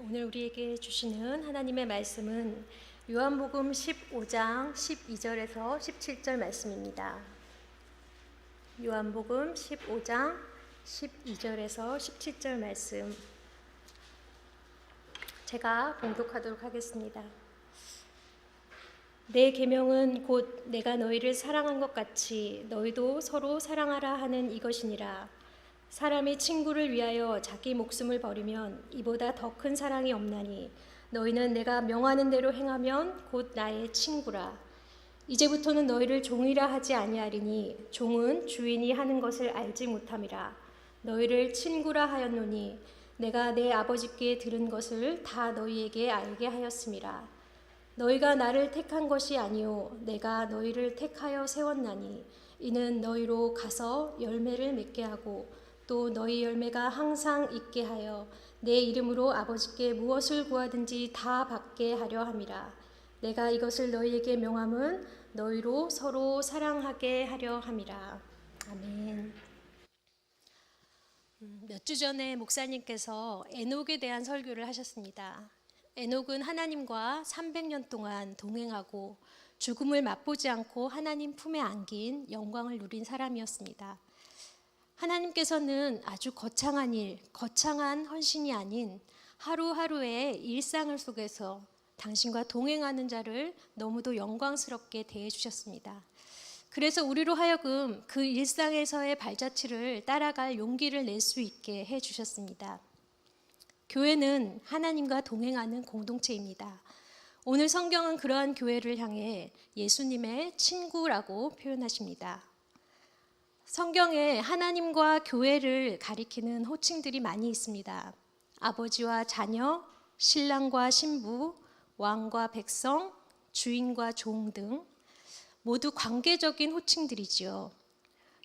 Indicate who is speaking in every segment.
Speaker 1: 오늘 우리에게 주시는 하나님의 말씀은 요한복음 15장 12절에서 17절 말씀입니다. 요한복음 15장 12절에서 17절 말씀 제가 봉독하도록 하겠습니다. 내 계명은 곧 내가 너희를 사랑한 것 같이 너희도 서로 사랑하라 하는 이것이니라. 사람이 친구를 위하여 자기 목숨을 버리면 이보다 더 큰 사랑이 없나니 너희는 내가 명하는 대로 행하면 곧 나의 친구라. 이제부터는 너희를 종이라 하지 아니하리니 종은 주인이 하는 것을 알지 못함이라. 너희를 친구라 하였노니 내가 내 아버지께 들은 것을 다 너희에게 알게 하였음이라. 너희가 나를 택한 것이 아니요 내가 너희를 택하여 세웠나니 이는 너희로 가서 열매를 맺게 하고 또 너희 열매가 항상 있게 하여 내 이름으로 아버지께 무엇을 구하든지 다 받게 하려 함이라. 내가 이것을 너희에게 명함은 너희로 서로 사랑하게 하려 함이라. 아멘. 몇 주 전에 목사님께서 에녹에 대한 설교를 하셨습니다. 에녹은 하나님과 300년 동안 동행하고 죽음을 맛보지 않고 하나님 품에 안긴 영광을 누린 사람이었습니다. 하나님께서는 아주 거창한 일, 거창한 헌신이 아닌 하루하루의 일상을 속에서 당신과 동행하는 자를 너무도 영광스럽게 대해 주셨습니다. 그래서 우리로 하여금 그 일상에서의 발자취를 따라갈 용기를 낼 수 있게 해 주셨습니다. 교회는 하나님과 동행하는 공동체입니다. 오늘 성경은 그러한 교회를 향해 예수님의 친구라고 표현하십니다. 성경에 하나님과 교회를 가리키는 호칭들이 많이 있습니다. 아버지와 자녀, 신랑과 신부, 왕과 백성, 주인과 종 등 모두 관계적인 호칭들이지요.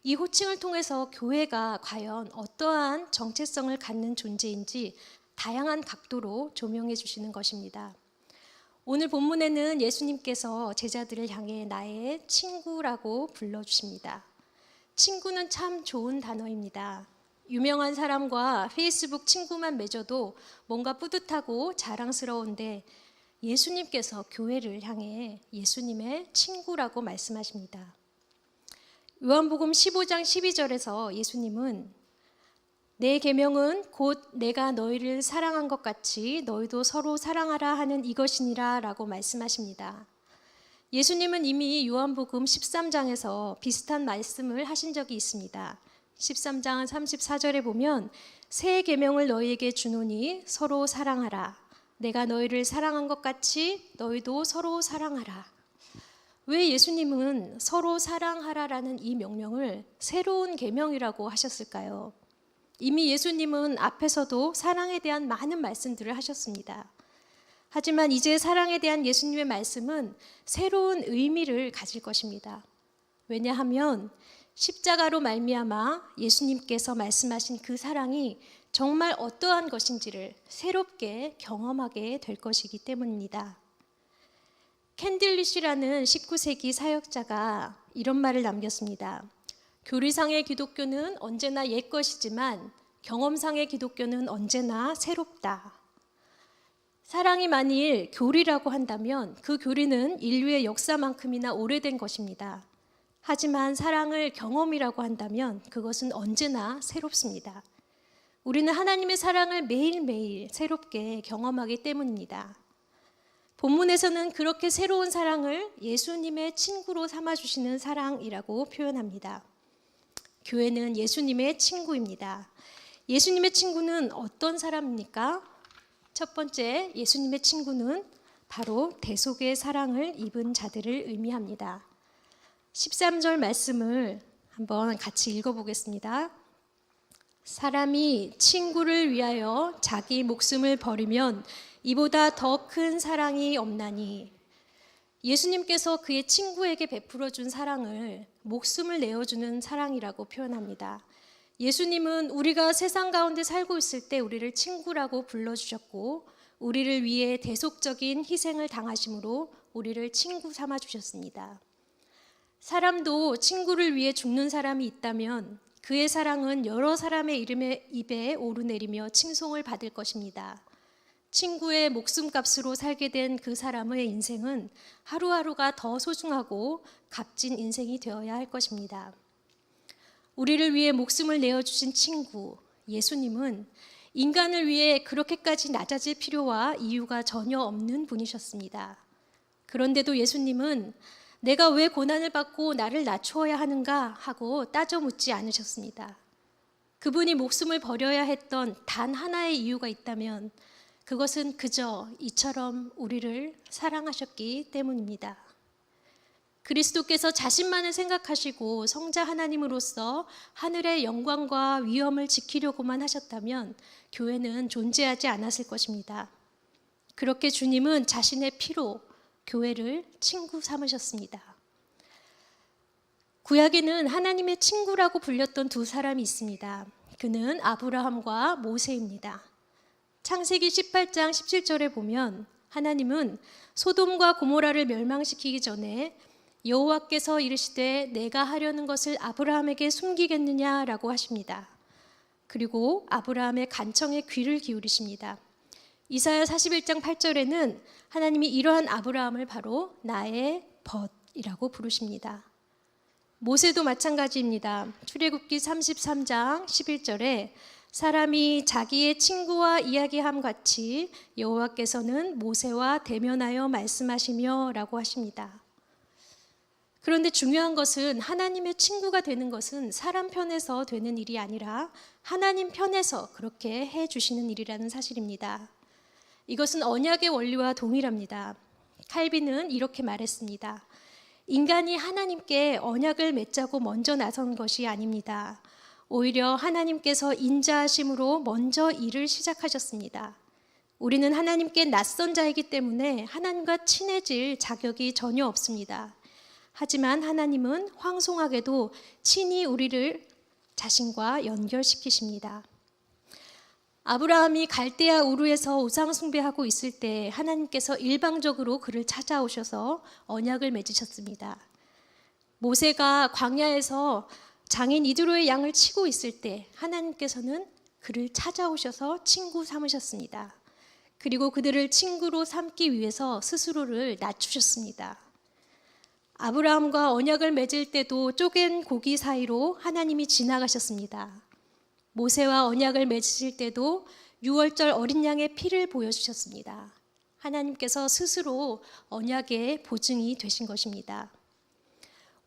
Speaker 1: 이 호칭을 통해서 교회가 과연 어떠한 정체성을 갖는 존재인지 다양한 각도로 조명해 주시는 것입니다. 오늘 본문에는 예수님께서 제자들을 향해 나의 친구라고 불러주십니다. 친구는 참 좋은 단어입니다. 유명한 사람과 페이스북 친구만 맺어도 뭔가 뿌듯하고 자랑스러운데 예수님께서 교회를 향해 예수님의 친구라고 말씀하십니다. 요한복음 15장 12절에서 예수님은 내 계명은 곧 내가 너희를 사랑한 것 같이 너희도 서로 사랑하라 하는 이것이니라 라고 말씀하십니다. 예수님은 이미 요한복음 13장에서 비슷한 말씀을 하신 적이 있습니다. 13장 34절에 보면 새 계명을 너희에게 주노니 서로 사랑하라. 내가 너희를 사랑한 것 같이 너희도 서로 사랑하라. 왜 예수님은 서로 사랑하라라는 이 명령을 새로운 계명이라고 하셨을까요? 이미 예수님은 앞에서도 사랑에 대한 많은 말씀들을 하셨습니다. 하지만 이제 사랑에 대한 예수님의 말씀은 새로운 의미를 가질 것입니다. 왜냐하면 십자가로 말미암아 예수님께서 말씀하신 그 사랑이 정말 어떠한 것인지를 새롭게 경험하게 될 것이기 때문입니다. 캔들리시라는 19세기 사역자가 이런 말을 남겼습니다. 교리상의 기독교는 언제나 옛것이지만 경험상의 기독교는 언제나 새롭다. 사랑이 만일 교리라고 한다면 그 교리는 인류의 역사만큼이나 오래된 것입니다. 하지만 사랑을 경험이라고 한다면 그것은 언제나 새롭습니다. 우리는 하나님의 사랑을 매일매일 새롭게 경험하기 때문입니다. 본문에서는 그렇게 새로운 사랑을 예수님의 친구로 삼아주시는 사랑이라고 표현합니다. 교회는 예수님의 친구입니다. 예수님의 친구는 어떤 사람입니까? 첫 번째, 예수님의 친구는 바로 대속의 사랑을 입은 자들을 의미합니다. 13절 말씀을 한번 같이 읽어보겠습니다. 사람이 친구를 위하여 자기 목숨을 버리면 이보다 더 큰 사랑이 없나니. 예수님께서 그의 친구에게 베풀어 준 사랑을 목숨을 내어주는 사랑이라고 표현합니다. 예수님은 우리가 세상 가운데 살고 있을 때 우리를 친구라고 불러주셨고 우리를 위해 대속적인 희생을 당하심으로 우리를 친구 삼아 주셨습니다. 사람도 친구를 위해 죽는 사람이 있다면 그의 사랑은 여러 사람의 입에 오르내리며 칭송을 받을 것입니다. 친구의 목숨값으로 살게 된 그 사람의 인생은 하루하루가 더 소중하고 값진 인생이 되어야 할 것입니다. 우리를 위해 목숨을 내어주신 친구, 예수님은 인간을 위해 그렇게까지 낮아질 필요와 이유가 전혀 없는 분이셨습니다. 그런데도 예수님은 내가 왜 고난을 받고 나를 낮추어야 하는가 하고 따져 묻지 않으셨습니다. 그분이 목숨을 버려야 했던 단 하나의 이유가 있다면 그것은 그저 이처럼 우리를 사랑하셨기 때문입니다. 그리스도께서 자신만을 생각하시고 성자 하나님으로서 하늘의 영광과 위엄을 지키려고만 하셨다면 교회는 존재하지 않았을 것입니다. 그렇게 주님은 자신의 피로 교회를 친구 삼으셨습니다. 구약에는 하나님의 친구라고 불렸던 두 사람이 있습니다. 그는 아브라함과 모세입니다. 창세기 18장 17절에 보면 하나님은 소돔과 고모라를 멸망시키기 전에 여호와께서 이르시되 내가 하려는 것을 아브라함에게 숨기겠느냐라고 하십니다. 그리고 아브라함의 간청에 귀를 기울이십니다. 이사야 41장 8절에는 하나님이 이러한 아브라함을 바로 나의 벗이라고 부르십니다. 모세도 마찬가지입니다. 출애굽기 33장 11절에 사람이 자기의 친구와 이야기함 같이 여호와께서는 모세와 대면하여 말씀하시며 라고 하십니다. 그런데 중요한 것은 하나님의 친구가 되는 것은 사람 편에서 되는 일이 아니라 하나님 편에서 그렇게 해주시는 일이라는 사실입니다. 이것은 언약의 원리와 동일합니다. 칼빈은 이렇게 말했습니다. 인간이 하나님께 언약을 맺자고 먼저 나선 것이 아닙니다. 오히려 하나님께서 인자하심으로 먼저 일을 시작하셨습니다. 우리는 하나님께 낯선 자이기 때문에 하나님과 친해질 자격이 전혀 없습니다. 하지만 하나님은 황송하게도 친히 우리를 자신과 연결시키십니다. 아브라함이 갈대아 우르에서 우상 숭배하고 있을 때 하나님께서 일방적으로 그를 찾아오셔서 언약을 맺으셨습니다. 모세가 광야에서 장인 이드로의 양을 치고 있을 때 하나님께서는 그를 찾아오셔서 친구 삼으셨습니다. 그리고 그들을 친구로 삼기 위해서 스스로를 낮추셨습니다. 아브라함과 언약을 맺을 때도 쪼갠 고기 사이로 하나님이 지나가셨습니다. 모세와 언약을 맺으실 때도 유월절 어린 양의 피를 보여주셨습니다. 하나님께서 스스로 언약의 보증이 되신 것입니다.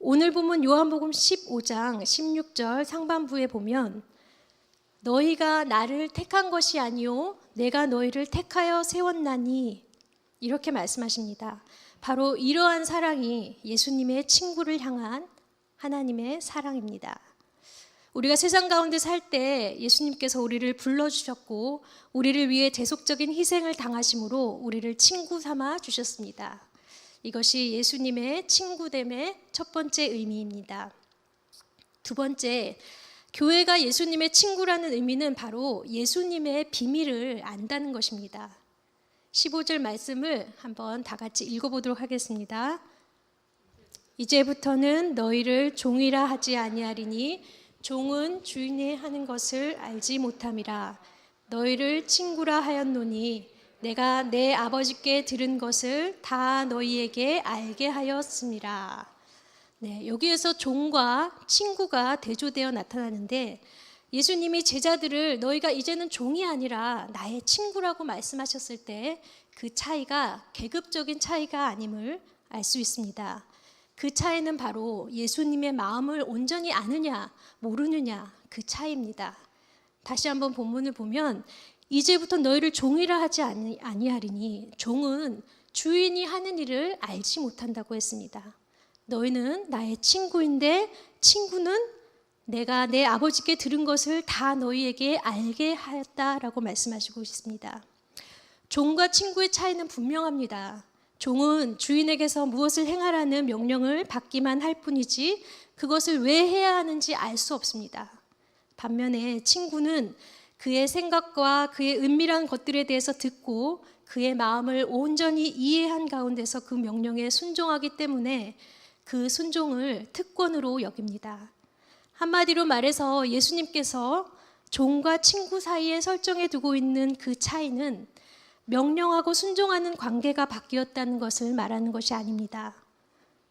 Speaker 1: 오늘 본문 요한복음 15장 16절 상반부에 보면 너희가 나를 택한 것이 아니요 내가 너희를 택하여 세웠나니 이렇게 말씀하십니다. 바로 이러한 사랑이 예수님의 친구를 향한 하나님의 사랑입니다. 우리가 세상 가운데 살 때 예수님께서 우리를 불러주셨고 우리를 위해 대속적인 희생을 당하심으로 우리를 친구 삼아 주셨습니다. 이것이 예수님의 친구됨의 첫 번째 의미입니다. 두 번째, 교회가 예수님의 친구라는 의미는 바로 예수님의 비밀을 안다는 것입니다. 15절 말씀을 한번 다 같이 읽어보도록 하겠습니다. 이제부터는 너희를 종이라 하지 아니하리니 종은 주인의 하는 것을 알지 못함이라. 너희를 친구라 하였노니 내가 내 아버지께 들은 것을 다 너희에게 알게 하였음이라. 네, 여기에서 종과 친구가 대조되어 나타나는데 예수님이 제자들을 너희가 이제는 종이 아니라 나의 친구라고 말씀하셨을 때 그 차이가 계급적인 차이가 아님을 알 수 있습니다. 그 차이는 바로 예수님의 마음을 온전히 아느냐 모르느냐 그 차이입니다. 다시 한번 본문을 보면 이제부터 너희를 종이라 하지 아니하리니 종은 주인이 하는 일을 알지 못한다고 했습니다. 너희는 나의 친구인데 친구는 내가 내 아버지께 들은 것을 다 너희에게 알게 하였다라고 말씀하시고 있습니다. 종과 친구의 차이는 분명합니다. 종은 주인에게서 무엇을 행하라는 명령을 받기만 할 뿐이지 그것을 왜 해야 하는지 알 수 없습니다. 반면에 친구는 그의 생각과 그의 은밀한 것들에 대해서 듣고 그의 마음을 온전히 이해한 가운데서 그 명령에 순종하기 때문에 그 순종을 특권으로 여깁니다. 한마디로 말해서 예수님께서 종과 친구 사이에 설정해 두고 있는 그 차이는 명령하고 순종하는 관계가 바뀌었다는 것을 말하는 것이 아닙니다.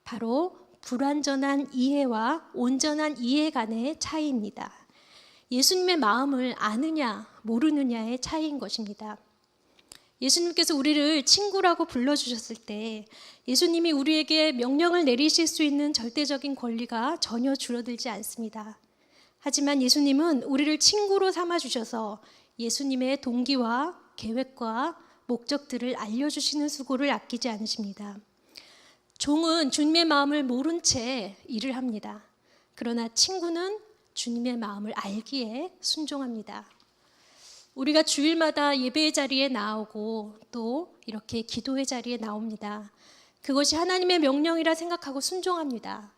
Speaker 1: 바로 불완전한 이해와 온전한 이해 간의 차이입니다. 예수님의 마음을 아느냐 모르느냐의 차이인 것입니다. 예수님께서 우리를 친구라고 불러주셨을 때 예수님이 우리에게 명령을 내리실 수 있는 절대적인 권리가 전혀 줄어들지 않습니다. 하지만 예수님은 우리를 친구로 삼아주셔서 예수님의 동기와 계획과 목적들을 알려주시는 수고를 아끼지 않으십니다. 종은 주님의 마음을 모른 채 일을 합니다. 그러나 친구는 주님의 마음을 알기에 순종합니다. 우리가 주일마다 예배의 자리에 나오고 또 이렇게 기도의 자리에 나옵니다. 그것이 하나님의 명령이라 생각하고 순종합니다.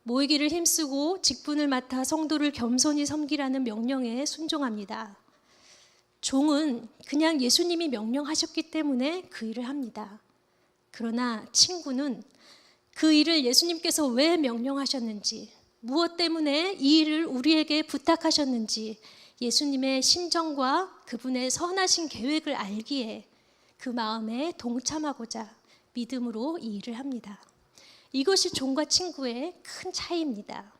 Speaker 1: 모이기를 힘쓰고 직분을 맡아 성도를 겸손히 섬기라는 명령에 순종합니다. 종은 그냥 예수님이 명령하셨기 때문에 그 일을 합니다. 그러나 친구는 그 일을 예수님께서 왜 명령하셨는지, 무엇 때문에 이 일을 우리에게 부탁하셨는지 예수님의 심정과 그분의 선하신 계획을 알기에 그 마음에 동참하고자 믿음으로 이 일을 합니다. 이것이 종과 친구의 큰 차이입니다.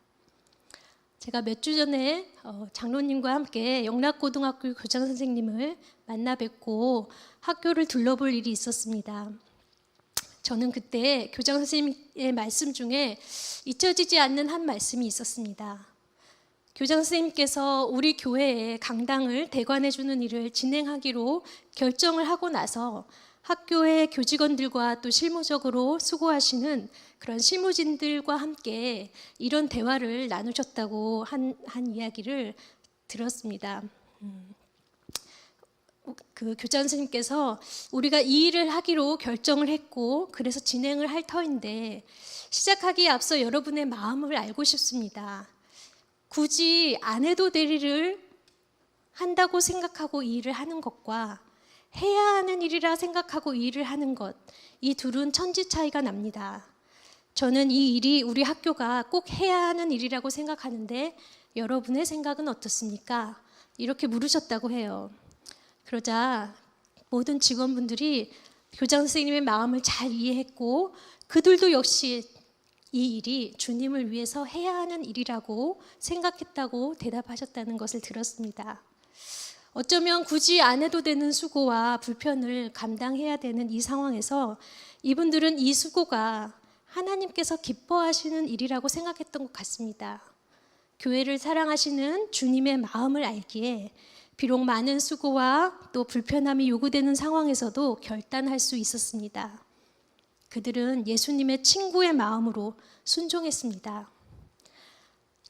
Speaker 1: 제가 몇 주 전에 장로님과 함께 영락고등학교 교장 선생님을 만나 뵙고 학교를 둘러볼 일이 있었습니다. 저는 그때 교장 선생님의 말씀 중에 잊혀지지 않는 한 말씀이 있었습니다. 교장 선생님께서 우리 교회에 강당을 대관해 주는 일을 진행하기로 결정을 하고 나서 학교의 교직원들과 또 실무적으로 수고하시는 그런 실무진들과 함께 이런 대화를 나누셨다고 한 이야기를 들었습니다. 그 교장 선생님께서 우리가 이 일을 하기로 결정을 했고 그래서 진행을 할 터인데 시작하기에 앞서 여러분의 마음을 알고 싶습니다. 굳이 안 해도 될 일을 한다고 생각하고 이 일을 하는 것과 해야 하는 일이라 생각하고 이 일을 하는 것, 이 둘은 천지 차이가 납니다. 저는 이 일이 우리 학교가 꼭 해야 하는 일이라고 생각하는데 여러분의 생각은 어떻습니까? 이렇게 물으셨다고 해요. 그러자 모든 직원분들이 교장 선생님의 마음을 잘 이해했고 그들도 역시 이 일이 주님을 위해서 해야 하는 일이라고 생각했다고 대답하셨다는 것을 들었습니다. 어쩌면 굳이 안 해도 되는 수고와 불편을 감당해야 되는 이 상황에서 이분들은 이 수고가 하나님께서 기뻐하시는 일이라고 생각했던 것 같습니다. 교회를 사랑하시는 주님의 마음을 알기에 비록 많은 수고와 또 불편함이 요구되는 상황에서도 결단할 수 있었습니다. 그들은 예수님의 친구의 마음으로 순종했습니다.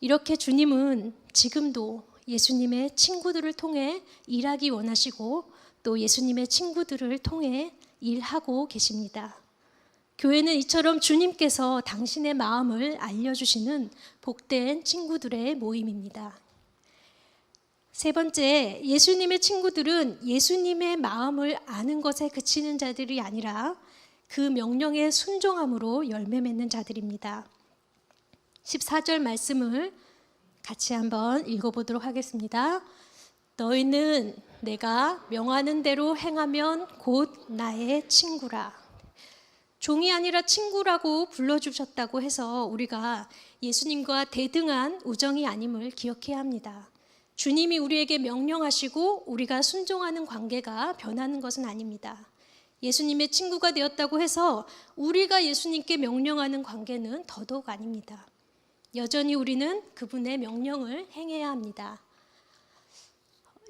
Speaker 1: 이렇게 주님은 지금도 예수님의 친구들을 통해 일하기 원하시고 또 예수님의 친구들을 통해 일하고 계십니다. 교회는 이처럼 주님께서 당신의 마음을 알려주시는 복된 친구들의 모임입니다. 세 번째, 예수님의 친구들은 예수님의 마음을 아는 것에 그치는 자들이 아니라 그 명령에 순종함으로 열매 맺는 자들입니다. 14절 말씀을 같이 한번 읽어보도록 하겠습니다. 너희는 내가 명하는 대로 행하면 곧 나의 친구라. 종이 아니라 친구라고 불러주셨다고 해서 우리가 예수님과 대등한 우정이 아님을 기억해야 합니다. 주님이 우리에게 명령하시고 우리가 순종하는 관계가 변하는 것은 아닙니다. 예수님의 친구가 되었다고 해서 우리가 예수님께 명령하는 관계는 더더욱 아닙니다. 여전히 우리는 그분의 명령을 행해야 합니다.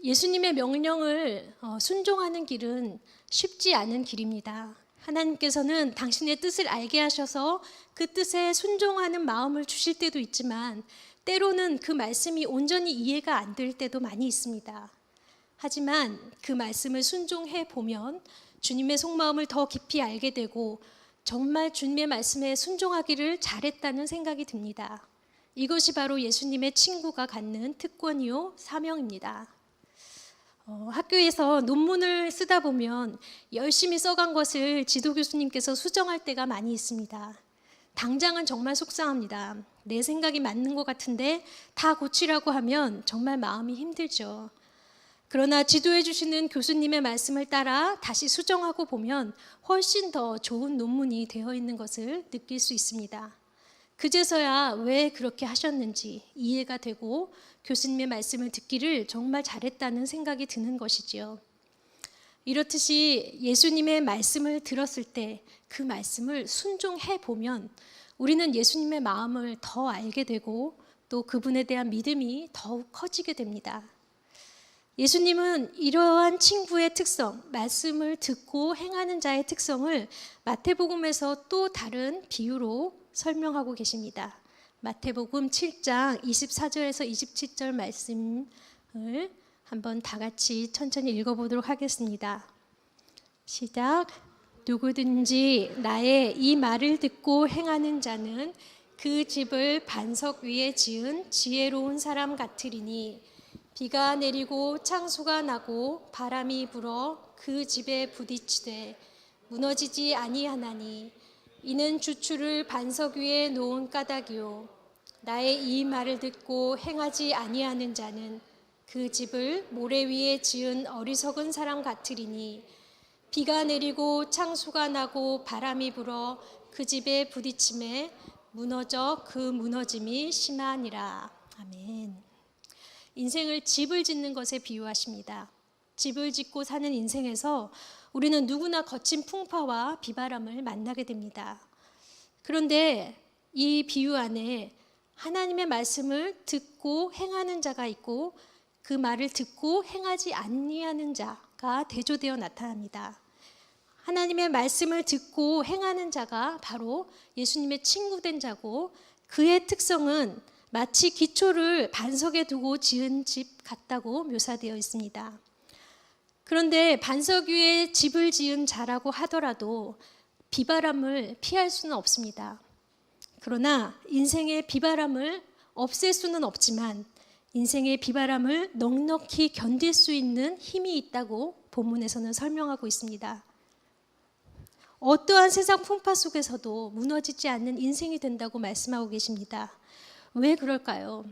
Speaker 1: 예수님의 명령을 순종하는 길은 쉽지 않은 길입니다. 하나님께서는 당신의 뜻을 알게 하셔서 그 뜻에 순종하는 마음을 주실 때도 있지만 때로는 그 말씀이 온전히 이해가 안 될 때도 많이 있습니다. 하지만 그 말씀을 순종해 보면 주님의 속마음을 더 깊이 알게 되고 정말 주님의 말씀에 순종하기를 잘했다는 생각이 듭니다. 이것이 바로 예수님의 친구가 갖는 특권이요 사명입니다. 학교에서 논문을 쓰다 보면 열심히 써간 것을 지도 교수님께서 수정할 때가 많이 있습니다. 당장은 정말 속상합니다. 내 생각이 맞는 것 같은데 다 고치라고 하면 정말 마음이 힘들죠. 그러나 지도해 주시는 교수님의 말씀을 따라 다시 수정하고 보면 훨씬 더 좋은 논문이 되어 있는 것을 느낄 수 있습니다. 그제서야 왜 그렇게 하셨는지 이해가 되고 교수님의 말씀을 듣기를 정말 잘했다는 생각이 드는 것이지요. 이렇듯이 예수님의 말씀을 들었을 때 그 말씀을 순종해 보면 우리는 예수님의 마음을 더 알게 되고 또 그분에 대한 믿음이 더욱 커지게 됩니다. 예수님은 이러한 친구의 특성, 말씀을 듣고 행하는 자의 특성을 마태복음에서 또 다른 비유로 설명하고 계십니다. 마태복음 7장 24절에서 27절 말씀을 한번 다 같이 천천히 읽어보도록 하겠습니다. 시작. 누구든지 나의 이 말을 듣고 행하는 자는 그 집을 반석 위에 지은 지혜로운 사람 같으리니 비가 내리고 창수가 나고 바람이 불어 그 집에 부딪히되 무너지지 아니하나니 이는 주추를 반석 위에 놓은 까닭이요 나의 이 말을 듣고 행하지 아니하는 자는 그 집을 모래 위에 지은 어리석은 사람 같으리니 비가 내리고 창수가 나고 바람이 불어 그 집에 부딪힘에 무너져 그 무너짐이 심하니라. 아멘. 인생을 집을 짓는 것에 비유하십니다. 집을 짓고 사는 인생에서 우리는 누구나 거친 풍파와 비바람을 만나게 됩니다. 그런데 이 비유 안에 하나님의 말씀을 듣고 행하는 자가 있고 그 말을 듣고 행하지 아니하는 자가 대조되어 나타납니다. 하나님의 말씀을 듣고 행하는 자가 바로 예수님의 친구된 자고 그의 특성은 마치 기초를 반석에 두고 지은 집 같다고 묘사되어 있습니다. 그런데 반석 위에 집을 지은 자라고 하더라도 비바람을 피할 수는 없습니다. 그러나 인생의 비바람을 없앨 수는 없지만 인생의 비바람을 넉넉히 견딜 수 있는 힘이 있다고 본문에서는 설명하고 있습니다. 어떠한 세상 풍파 속에서도 무너지지 않는 인생이 된다고 말씀하고 계십니다. 왜 그럴까요?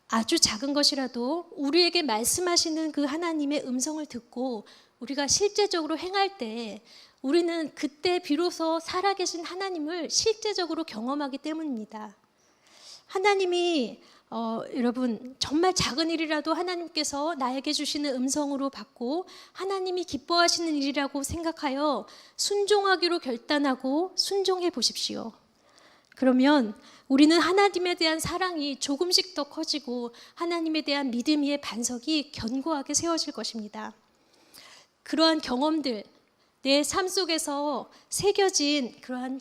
Speaker 1: 아주 작은 것이라도 우리에게 말씀하시는 그 하나님의 음성을 듣고 우리가 실제적으로 행할 때 우리는 그때 비로소 살아계신 하나님을 실제적으로 경험하기 때문입니다. 하나님이 여러분 정말 작은 일이라도 하나님께서 나에게 주시는 음성으로 받고 하나님이 기뻐하시는 일이라고 생각하여 순종하기로 결단하고 순종해 보십시오. 그러면 우리는 하나님에 대한 사랑이 조금씩 더 커지고 하나님에 대한 믿음의 반석이 견고하게 세워질 것입니다. 그러한 경험들, 내 삶 속에서 새겨진 그러한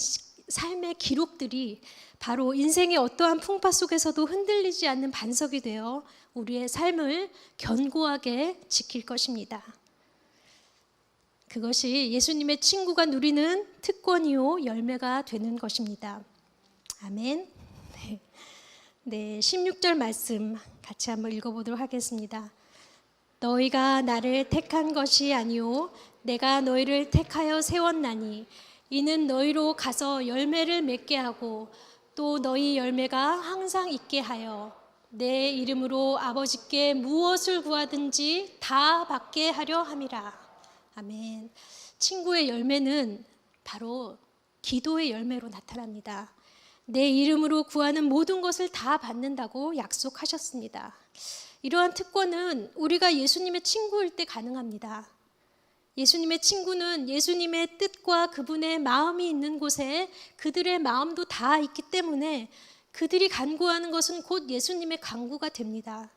Speaker 1: 삶의 기록들이 바로 인생의 어떠한 풍파 속에서도 흔들리지 않는 반석이 되어 우리의 삶을 견고하게 지킬 것입니다. 그것이 예수님의 친구가 누리는 특권이요 열매가 되는 것입니다. 아멘. 네, 16절 말씀 같이 한번 읽어보도록 하겠습니다. 너희가 나를 택한 것이 아니요 내가 너희를 택하여 세웠나니 이는 너희로 가서 열매를 맺게 하고 또 너희 열매가 항상 있게 하여 내 이름으로 아버지께 무엇을 구하든지 다 받게 하려 함이라. 아멘. 친구의 열매는 바로 기도의 열매로 나타납니다. 내 이름으로 구하는 모든 것을 다 받는다고 약속하셨습니다. 이러한 특권은 우리가 예수님의 친구일 때 가능합니다. 예수님의 친구는 예수님의 뜻과 그분의 마음이 있는 곳에 그들의 마음도 다 있기 때문에 그들이 간구하는 것은 곧 예수님의 간구가 됩니다.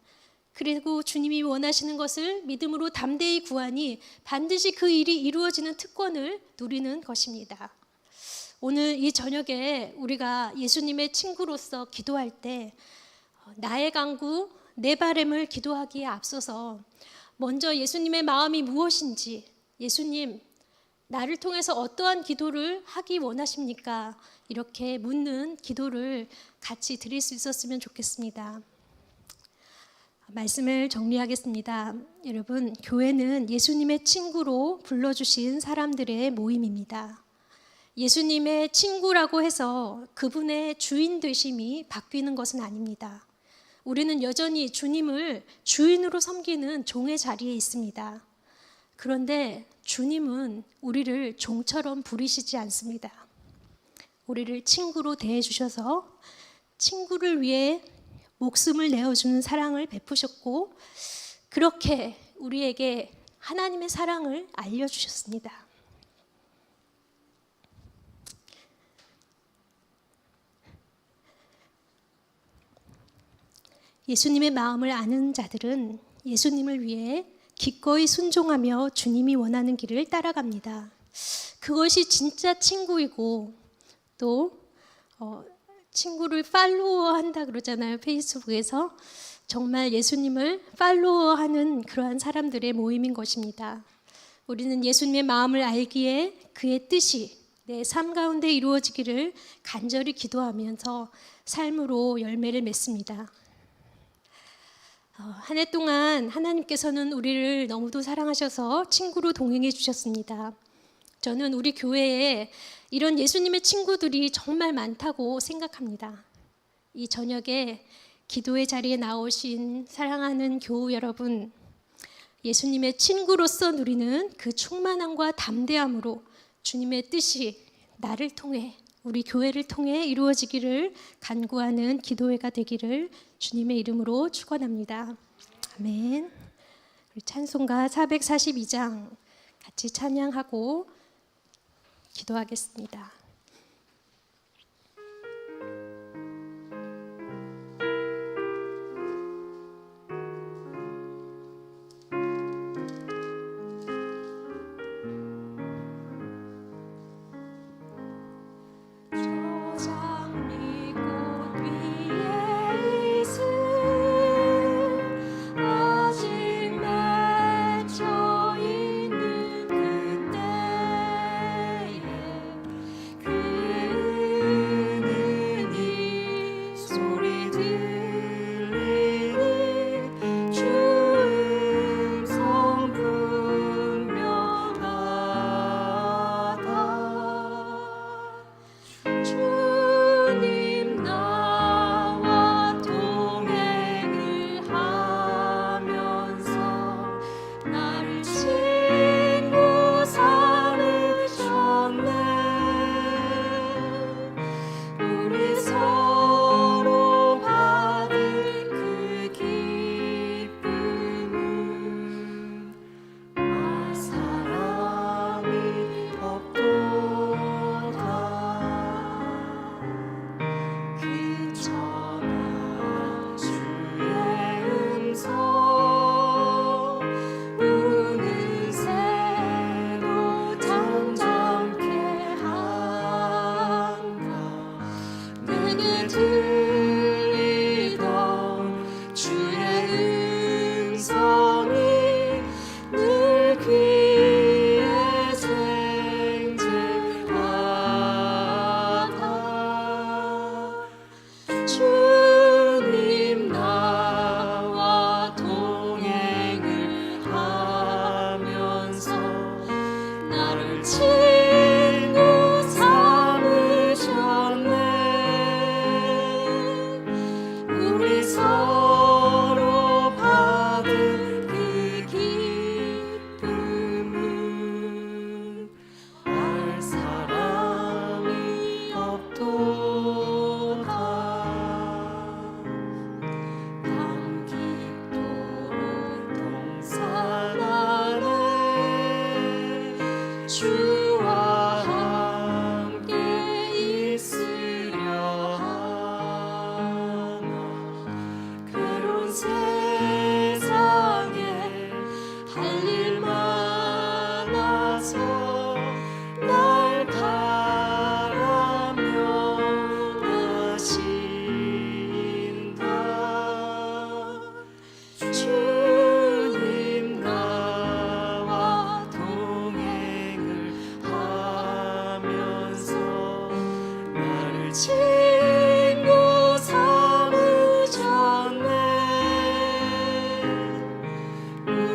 Speaker 1: 그리고 주님이 원하시는 것을 믿음으로 담대히 구하니 반드시 그 일이 이루어지는 특권을 누리는 것입니다. 오늘 이 저녁에 우리가 예수님의 친구로서 기도할 때 나의 간구, 내 바람을 기도하기에 앞서서 먼저 예수님의 마음이 무엇인지, 예수님, 나를 통해서 어떠한 기도를 하기 원하십니까? 이렇게 묻는 기도를 같이 드릴 수 있었으면 좋겠습니다. 말씀을 정리하겠습니다. 여러분, 교회는 예수님의 친구로 불러주신 사람들의 모임입니다. 예수님의 친구라고 해서 그분의 주인 되심이 바뀌는 것은 아닙니다. 우리는 여전히 주님을 주인으로 섬기는 종의 자리에 있습니다. 그런데 주님은 우리를 종처럼 부리시지 않습니다. 우리를 친구로 대해주셔서 친구를 위해 목숨을 내어주는 사랑을 베푸셨고, 그렇게 우리에게 하나님의 사랑을 알려주셨습니다. 예수님의 마음을 아는 자들은 예수님을 위해 기꺼이 순종하며 주님이 원하는 길을 따라갑니다. 그것이 진짜 친구이고, 또 친구를 팔로워한다 그러잖아요. 페이스북에서 정말 예수님을 팔로워하는 그러한 사람들의 모임인 것입니다. 우리는 예수님의 마음을 알기에 그의 뜻이 내 삶 가운데 이루어지기를 간절히 기도하면서 삶으로 열매를 맺습니다. 한 해 동안 하나님께서는 우리를 너무도 사랑하셔서 친구로 동행해 주셨습니다. 저는 우리 교회에 이런 예수님의 친구들이 정말 많다고 생각합니다. 이 저녁에 기도의 자리에 나오신 사랑하는 교우 여러분, 예수님의 친구로서 누리는 그 충만함과 담대함으로 주님의 뜻이 나를 통해, 우리 교회를 통해 이루어지기를 간구하는 기도회가 되기를 주님의 이름으로 축원합니다. 아멘. 우리 찬송가 442장 같이 찬양하고 기도하겠습니다.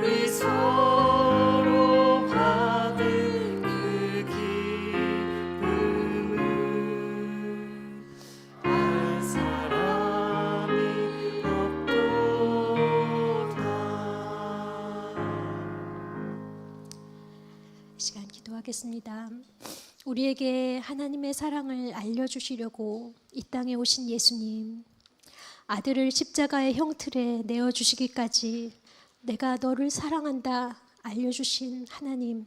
Speaker 2: 우리 서로 받은
Speaker 1: 기도하겠습니다. 우리에게 하나님의 사랑을 알려주시려고 이 땅에 오신 예수님, 아들을 십자가의 형틀에 내어주시기까지 내가 너를 사랑한다 알려주신 하나님,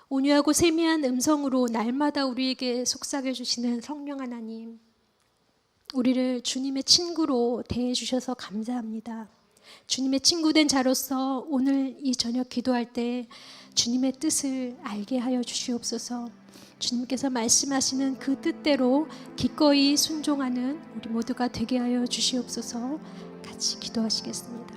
Speaker 1: 온유하고 세미한 음성으로 날마다 우리에게 속삭여주시는 성령 하나님, 우리를 주님의 친구로 대해주셔서 감사합니다. 주님의 친구된 자로서 오늘 이 저녁 기도할 때 주님의 뜻을 알게 하여 주시옵소서. 주님께서 말씀하시는 그 뜻대로 기꺼이 순종하는 우리 모두가 되게 하여 주시옵소서. 같이 기도하시겠습니다.